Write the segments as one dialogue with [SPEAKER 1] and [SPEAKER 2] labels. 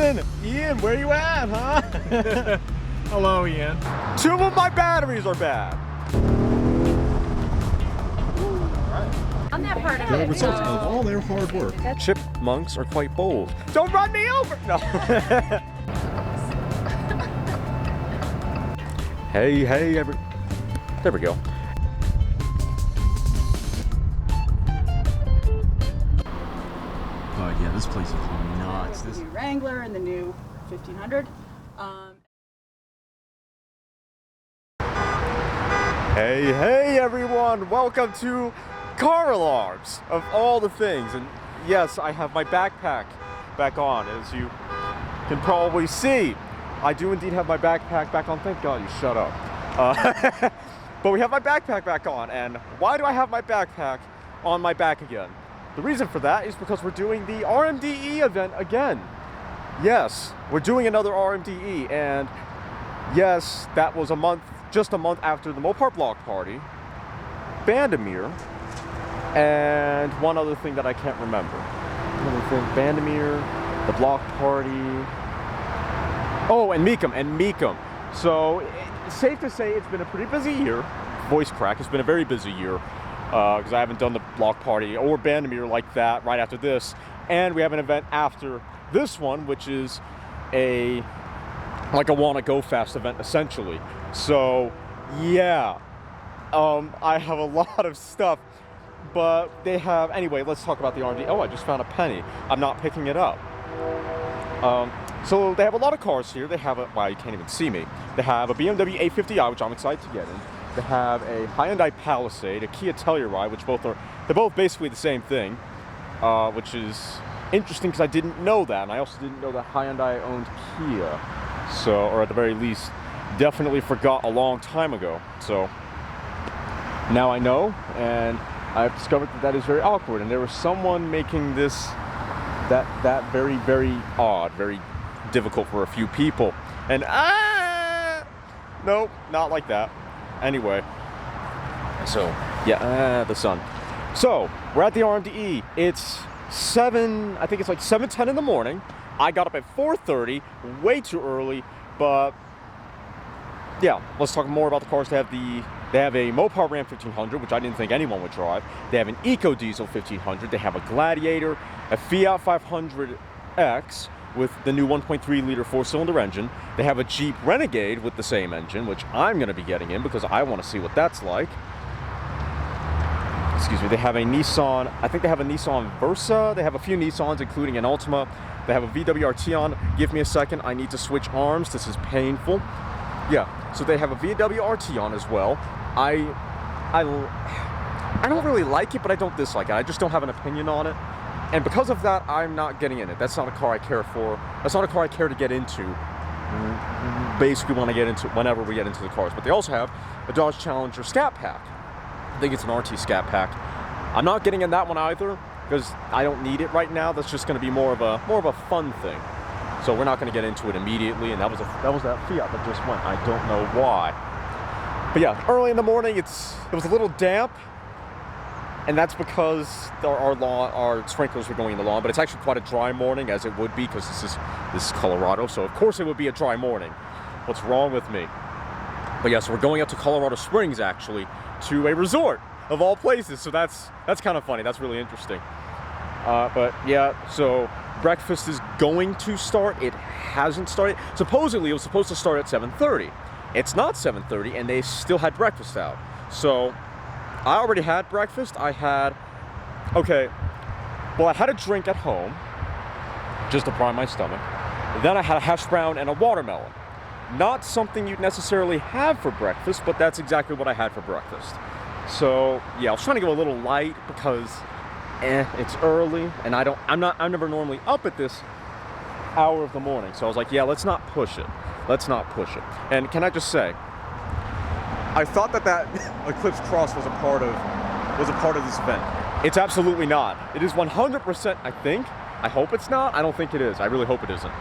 [SPEAKER 1] Ian! Ian, where you at, huh?
[SPEAKER 2] Hello, Ian.
[SPEAKER 1] 2 of my batteries are bad.
[SPEAKER 3] On that part of
[SPEAKER 4] The
[SPEAKER 3] it.
[SPEAKER 4] result of all their hard work.
[SPEAKER 1] Chipmunks are quite bold. Don't run me over! No. Hey, there we go.
[SPEAKER 4] Yeah, this place is nuts.
[SPEAKER 5] The new Wrangler and the new 1500.
[SPEAKER 1] Hey everyone, welcome to Car Alarms, of all the things. And yes, I have my backpack back on, as you can probably see. I do indeed have my backpack back on. Thank God you shut up. But we have my backpack back on, and why do I have my backpack on my back again? The reason for that is because we're doing the RMDE event again. Yes, we're doing another RMDE, and yes, that was just a month after the Mopar block party, Bandamere, and one other thing that I can't remember. Another thing, Bandamere, the block party. Oh, and Meekum. So it's safe to say it's been a pretty busy year. Voice crack. It's been a very busy year because I haven't done the block party or Bandamere like that right after this, and we have an event after this one, which is like a Wanna Go Fast event essentially. So yeah, I have a lot of stuff, but they have, anyway, let's talk about the R&D. Oh, I just found a penny. I'm not picking it up. So they have a lot of cars here. They have well, you can't even see me. They have a BMW A50i, which I'm excited to get in. They have a Hyundai Palisade, a Kia Telluride, which they're both basically the same thing, which is interesting because I didn't know that, and I also didn't know that Hyundai owned Kia. So, or at the very least, definitely forgot a long time ago. So now I know, and I've discovered that is very awkward, and there was someone making this that very, very odd, very difficult for a few people. And nope, not like that. Anyway, so yeah, the sun. So we're at the RMDE. It's I think it's like 7:10 in the morning. I got up at 4:30, way too early, but yeah, let's talk more about the cars. They have a Mopar Ram 1500, which I didn't think anyone would drive. They have an Eco Diesel 1500. They have a Gladiator, a Fiat 500X with the new 1.3 liter 4-cylinder engine. They have a Jeep Renegade with the same engine, which I'm going to be getting in because I want to see what that's like. Excuse me. They have a Nissan, I think they have a Nissan Versa. They have a few Nissans, including an Altima. They have a VW RT-On. Give me a second. I need to switch arms. This is painful. Yeah, so they have a VW RT-On as well. I don't really like it, but I don't dislike it. I just don't have an opinion on it. And because of that, I'm not getting in it. That's not a car I care for. That's not a car I care to get into. Basically, whenever we get into the cars. But they also have a Dodge Challenger Scat Pack. I think it's an RT Scat Pack. I'm not getting in that one either because I don't need it right now. That's just going to be more of a fun thing. So we're not going to get into it immediately. And that was that Fiat that just went. I don't know why. But yeah, early in the morning, it was a little damp. And that's because our sprinklers were going in the lawn, but it's actually quite a dry morning, as it would be, because this is Colorado, so of course it would be a dry morning. What's wrong with me? But yeah, so we're going out to Colorado Springs, actually, to a resort, of all places, so that's kind of funny. That's really interesting. But yeah, so breakfast is going to start. It hasn't started. Supposedly, it was supposed to start at 7:30. It's not 7:30, and they still had breakfast out. So I already had breakfast. I had a drink at home just to prime my stomach. Then I had a hash brown and a watermelon. Not something you'd necessarily have for breakfast, but that's exactly what I had for breakfast. So yeah, I was trying to go a little light because it's early, and I'm never normally up at this hour of the morning. So I was like, yeah, let's not push it. And can I just say, I thought that Eclipse Cross was a part of this event. It's absolutely not. It is 100%, I think. I hope it's not. I don't think it is. I really hope it isn't.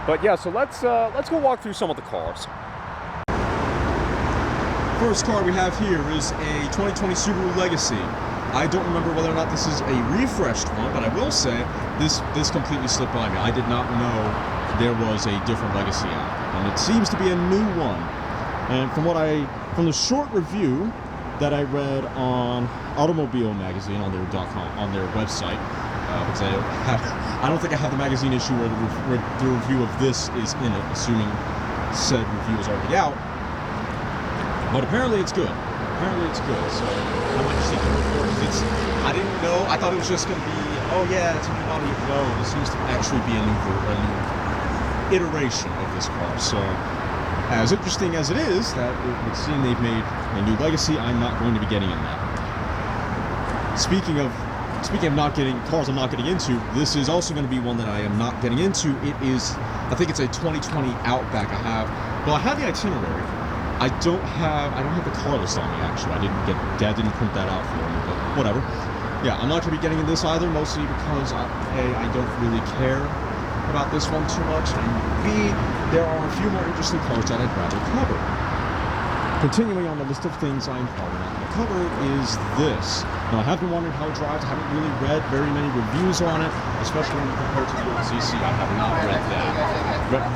[SPEAKER 1] But yeah, so let's go walk through some of the cars.
[SPEAKER 4] First car we have here is a 2020 Subaru Legacy. I don't remember whether or not this is a refreshed one, but I will say this completely slipped by me. I did not know there was a different legacy out, and it seems to be a new one. And from the short review that I read on Automobile Magazine on their website, because I don't think I have the magazine issue where the review of this is in it, assuming said review is already out. But apparently it's good. So I'm interested to report it. I didn't know. I thought it was just going to be, oh yeah, it's a new model. No, this seems to actually be a new iteration of this car. So as interesting as it is that it would seem they've made a new legacy, I'm not going to be getting in that. Speaking of not getting cars I'm not getting into, this is also going to be one that I am not getting into. It is, I think it's a 2020 Outback. I have the itinerary. I don't have the car list on me, actually. Dad didn't print that out for me, but whatever. Yeah, I'm not going to be getting in this either, mostly because I don't really care about this one too much, and B, there are a few more interesting cars that I'd rather cover. Continuing on the list of things I'm probably not going to cover is this. Now, I have been wondering how it drives. I haven't really read very many reviews on it, especially when compared to the old CC. I have not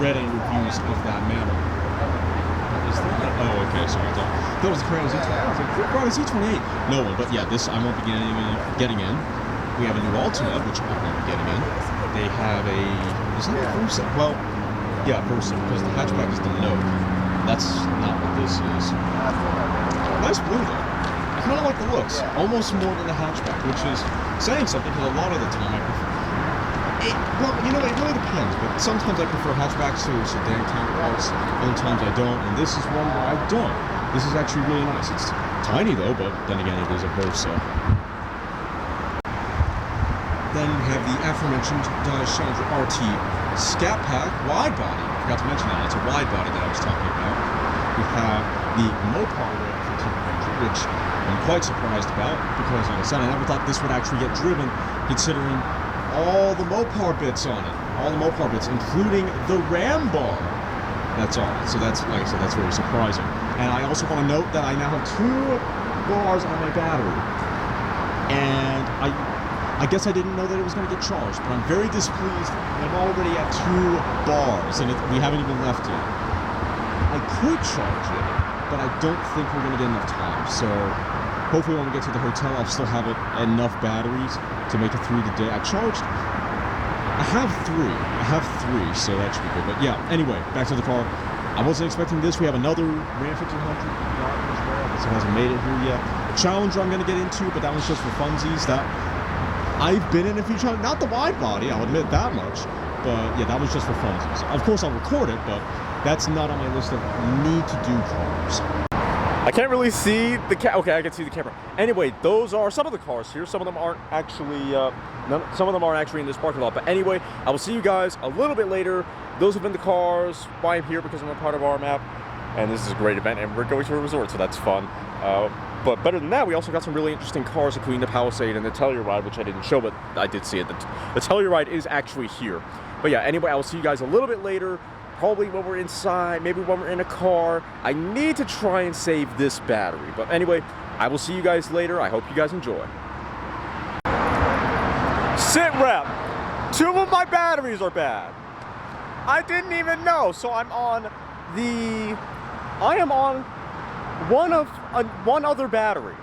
[SPEAKER 4] read any reviews of that manner. Is that? Oh, okay, sorry. That was the Crayon Z28. I was like, what Z28? No one, but yeah, this I won't be getting in. We have a new Altima, which I won't be getting in. They have is that a Versa? Well, yeah, Versa, because the hatchback is the Note. That's not what this is. Nice blue, though. I kind of like the looks, almost more than the hatchback, which is saying something, because a lot of the time I prefer... Well, you know, it really depends, but sometimes I prefer hatchbacks to sedan counterparts, other times I don't, and this is one where I don't. This is actually really nice. It's tiny, though, but then again, it is a Versa. Then we have the aforementioned Dodge Challenger RT Scat Pack wide body. I forgot to mention that. It's a wide body that I was talking about. We have the Mopar Ram 1500, which I'm quite surprised about because, like I said, I never thought this would actually get driven, considering all the Mopar bits on it. All the Mopar bits, including the Ram bar that's on it. So that's, like I said, that's very surprising. And I also want to note that I now have 2 bars on my battery. And I guess I didn't know that it was going to get charged, but I'm very displeased. I'm already at 2 bars, and we haven't even left yet. I could charge it, but I don't think we're going to get enough time. So hopefully when we get to the hotel, I'll still have enough batteries to make it through the day. I have 3, so that should be good. But yeah, anyway, back to the car. I wasn't expecting this. We have another Ram 1500 as well. This hasn't made it here yet. Challenger I'm going to get into, but that one's just for funsies. I've been in a few Challengers, not the wide body, I'll admit that much, but yeah, that was just for funsies. Of course I'll record it, but that's not on my list of need-to-do cars.
[SPEAKER 1] I can't really see the okay, I can see the camera. Anyway, those are some of the cars here. Some of them aren't actually, some of them aren't actually in this parking lot. But anyway, I will see you guys a little bit later. Those have been the cars. Why I'm here, because I'm a part of RMAP, and this is a great event, and we're going to a resort, so that's fun. But better than that, we also got some really interesting cars, including the Palisade and the Telluride, which I didn't show, but I did see it. The Telluride is actually here. But yeah, anyway, I will see you guys a little bit later, probably when we're inside, maybe when we're in a car. I need to try and save this battery. But anyway, I will see you guys later. I hope you guys enjoy. Sit rep. 2 of my batteries are bad. I didn't even know. So I am on one other battery.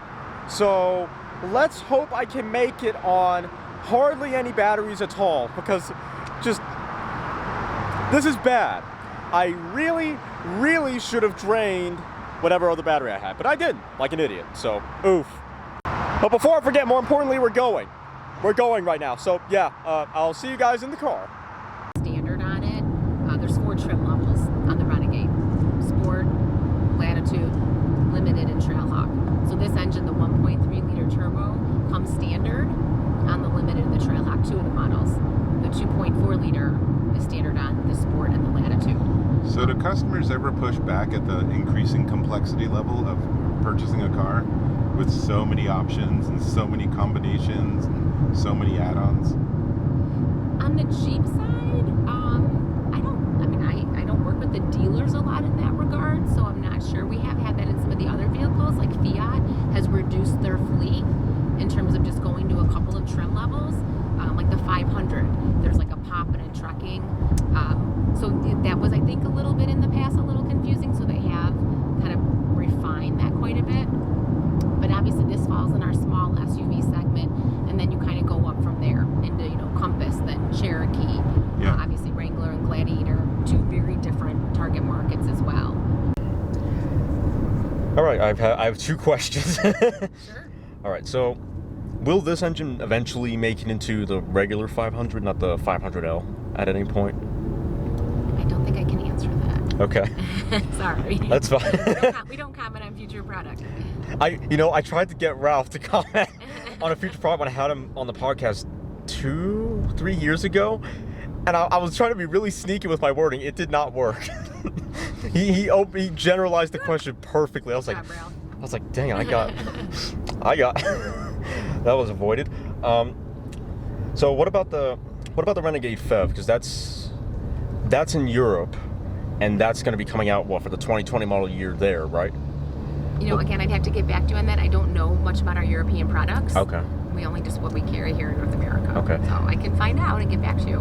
[SPEAKER 1] So let's hope I can make it on hardly any batteries at all, because this is bad. I really should have drained whatever other battery I had, but I didn't, like an idiot, so oof. But before I forget, more importantly, we're going right now. So yeah, I'll see you guys in the car.
[SPEAKER 3] Standard on it. There's 4 trim levels on the Renegade: Sport, Latitude, Limited, and Trailhawk. So this engine, the 1.3-liter turbo, comes standard on the Limited and the Trailhawk, 2 of the models. The 2.4-liter is standard on the Sport and the Latitude.
[SPEAKER 6] So do customers ever push back at the increasing complexity level of purchasing a car with so many options and so many combinations and so many add-ons?
[SPEAKER 3] On the Jeep side, I don't work with the dealers a lot in that regard, so I'm not sure. We have had that in some of the other vehicles, like Fiat has reduced their fleet in terms of just going to a couple of trim levels, like the 500. There's like a pop and a trucking. So as well.
[SPEAKER 1] All right, I have two questions.
[SPEAKER 3] Sure.
[SPEAKER 1] All right, so will this engine eventually make it into the regular 500, not the 500L, at any point?
[SPEAKER 3] I don't think I can answer that.
[SPEAKER 1] Okay.
[SPEAKER 3] Sorry.
[SPEAKER 1] That's fine.
[SPEAKER 3] We don't comment on future product.
[SPEAKER 1] I tried to get Ralph to comment on a future product when I had him on the podcast 2-3 years ago, and I was trying to be really sneaky with my wording. It did not work. he generalized the question perfectly. I was like, dang it, I got that was avoided. So what about the Renegade FEV? Because that's in Europe, and that's going to be coming out for the 2020 model year there, right?
[SPEAKER 3] Again, I'd have to get back to you on that. I don't know much about our European products.
[SPEAKER 1] Okay.
[SPEAKER 3] We only just what we carry here in North America.
[SPEAKER 1] Okay.
[SPEAKER 3] So I can find out and get back to you.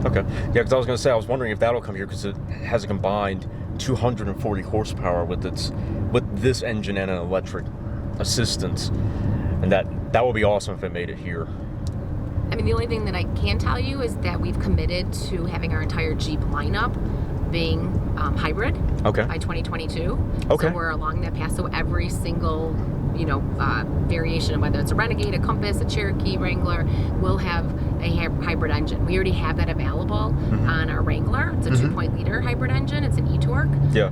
[SPEAKER 1] Okay. Yeah, because I was going to say, I was wondering if that'll come here because it has a combined 240 horsepower with this engine and an electric assistance, and that would be awesome if it made it here.
[SPEAKER 3] I mean, the only thing that I can tell you is that we've committed to having our entire Jeep lineup being hybrid by 2022.
[SPEAKER 1] Okay.
[SPEAKER 3] So we're along that path. So every single, variation of whether it's a Renegade, a Compass, a Cherokee, Wrangler, will have a hybrid engine. We already have that available on our Wrangler. It's a 2.0-liter hybrid engine. It's an e-torque.
[SPEAKER 1] Yeah.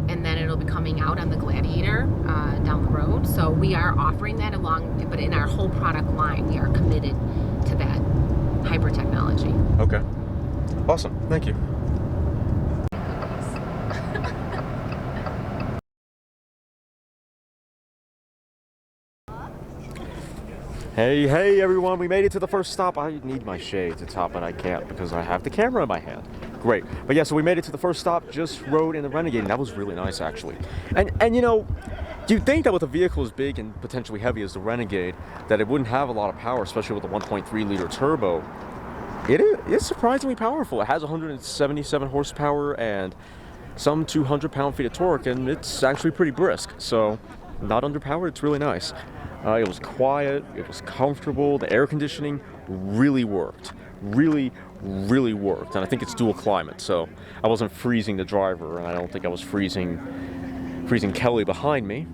[SPEAKER 3] And then it'll be coming out on the Gladiator down the road. So we are offering that along, but in our whole product line, we are committed to that hybrid technology.
[SPEAKER 1] Okay. Awesome. Thank you. Hey everyone, we made it to the first stop. I need my shades at top, but I can't because I have the camera in my hand. Great. But yeah, so we made it to the first stop, just rode in the Renegade, and that was really nice actually. And you'd think that with a vehicle as big and potentially heavy as the Renegade, that it wouldn't have a lot of power, especially with a 1.3-liter turbo. It's surprisingly powerful. It has 177 horsepower and some 200 pound-feet of torque, and it's actually pretty brisk. So, not underpowered, it's really nice. It was quiet, it was comfortable, the air conditioning really worked. Really worked, and I think it's dual climate, so I wasn't freezing the driver, and I don't think I was freezing Kelly behind me.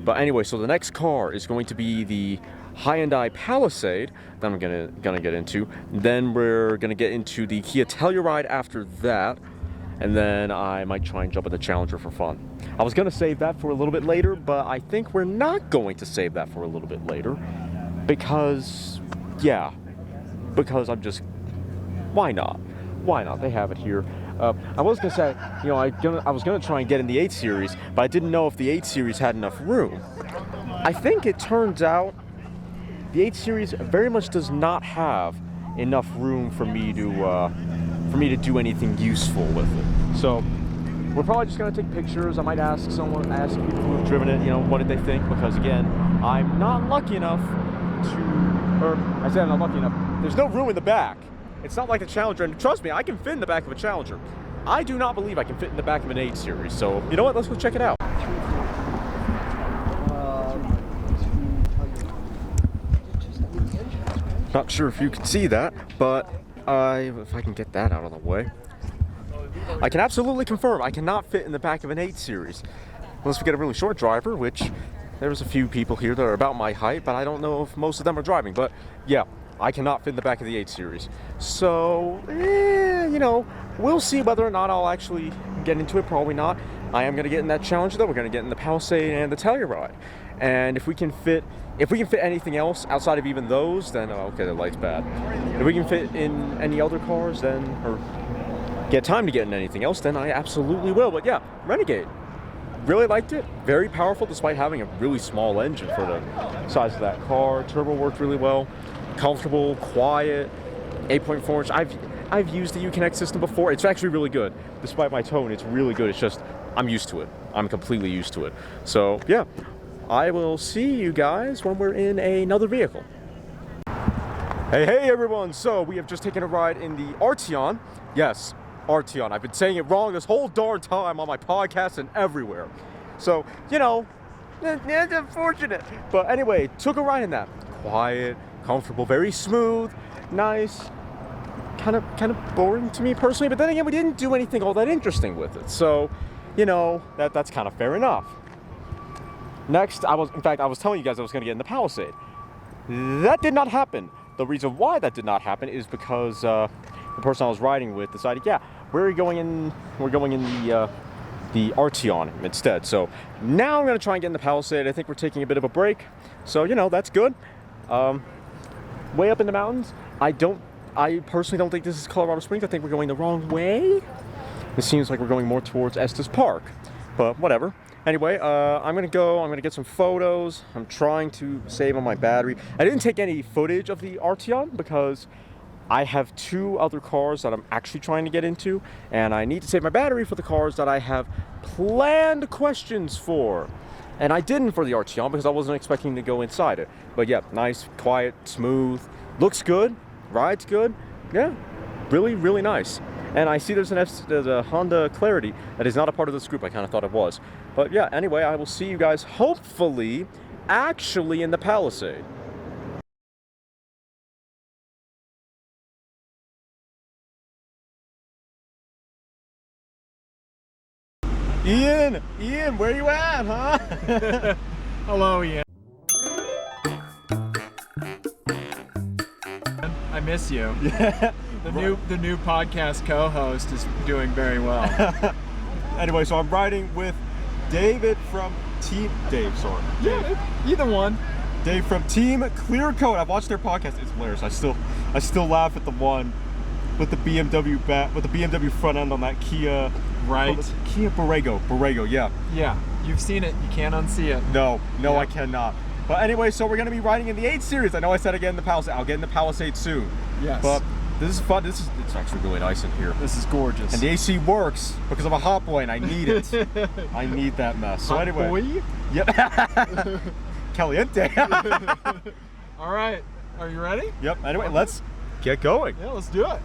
[SPEAKER 1] But anyway, so the next car is going to be the Hyundai Palisade that I'm gonna get into. Then we're gonna get into the Kia Telluride after that, and then I might try and jump at the Challenger for fun. I was gonna save that for a little bit later, but I think we're not going to save that for a little bit later because I'm just, why not? They have it here. I was gonna say, I was gonna try and get in the 8 Series, but I didn't know if the 8 Series had enough room. I think it turns out the 8 Series very much does not have enough room for me to do anything useful with it. So we're probably just gonna take pictures. I might ask people who have driven it, what did they think? Because again, I'm not lucky enough I'm not lucky enough. There's no room in the back. It's not like the Challenger, and trust me, I can fit in the back of a Challenger. I do not believe I can fit in the back of an 8 Series. So you know what? Let's go check it out. Not sure if you can see that, but if I can get that out of the way. I can absolutely confirm I cannot fit in the back of an 8 Series. Unless we get a really short driver, which there's a few people here that are about my height, but I don't know if most of them are driving. But yeah, I cannot fit in the back of the 8 Series. So, we'll see whether or not I'll actually get into it. Probably not. I am going to get in that Challenger though. We're going to get in the Palisade and the Telluride. And if we can fit anything else outside of even those, then okay, the light's bad. If we can fit in any other cars, or get time to get in anything else, then I absolutely will. But yeah, Renegade. Really liked it. Very powerful despite having a really small engine for the size of that car. Turbo worked really well. Comfortable, quiet, 8.4 inch. I've used the Uconnect system before. It's actually really good. Despite my tone, it's really good. It's just, I'm used to it. I'm completely used to it. So yeah, I will see you guys when we're in another vehicle. Hey everyone, so we have just taken a ride in the Arteon. Yes, Arteon. I've been saying it wrong this whole darn time on my podcast and everywhere. So, it's unfortunate. But anyway, took a ride in that. Quiet, comfortable, very smooth, nice. kind of boring to me personally. But then again, we didn't do anything all that interesting with it, so you know that's kind of fair enough. Next, I was telling you guys I was going to get in the Palisade. That did not happen. The reason why that did not happen is because the person I was riding with decided, yeah, we're going in the Arteon instead. So now I'm going to try and get in the Palisade. I think we're taking a bit of a break, so you know that's good. Way up in the mountains, I personally don't think this is Colorado Springs. I think we're going the wrong way. It seems like we're going more towards Estes Park, but whatever. Anyway, I'm gonna get some photos. I'm trying to save on my battery. I didn't take any footage of the Arteon because I have 2 other cars that I'm actually trying to get into, and I need to save my battery for the cars that I have planned questions for. And I didn't for the Arteon because I wasn't expecting to go inside it. But yeah, nice, quiet, smooth, looks good, rides good. Yeah, really, really nice. And I see there's a Honda Clarity that is not a part of this group. I kind of thought it was. But yeah, anyway, I will see you guys hopefully actually in the Palisade. Ian, where you at, huh?
[SPEAKER 2] Hello, Ian. I miss you.
[SPEAKER 1] Yeah.
[SPEAKER 2] The new podcast co-host is doing very well.
[SPEAKER 1] Anyway, so I'm riding with David from Team Dave. Sorry.
[SPEAKER 2] Yeah, either one.
[SPEAKER 1] Dave from Team Clear Coat. I've watched their podcast. It's hilarious. I still laugh at the one with the BMW front end on that Kia.
[SPEAKER 2] Right.
[SPEAKER 1] Kia Borrego. Yeah.
[SPEAKER 2] Yeah. You've seen it. You can't unsee it.
[SPEAKER 1] No,
[SPEAKER 2] Yeah.
[SPEAKER 1] I cannot. But anyway, so we're gonna be riding in the 8 Series. I know I said again in the Palisade. I'll get in the Palisade soon.
[SPEAKER 2] Yes.
[SPEAKER 1] But this is fun. It's actually really nice in here.
[SPEAKER 2] This is gorgeous.
[SPEAKER 1] And the AC works because I'm a hot boy and I need it. I need that mess. So
[SPEAKER 2] Hot
[SPEAKER 1] anyway.
[SPEAKER 2] boy?
[SPEAKER 1] Yep. Caliente.
[SPEAKER 2] All right. Are you ready?
[SPEAKER 1] Yep. Anyway, let's get going.
[SPEAKER 2] Yeah, let's do it.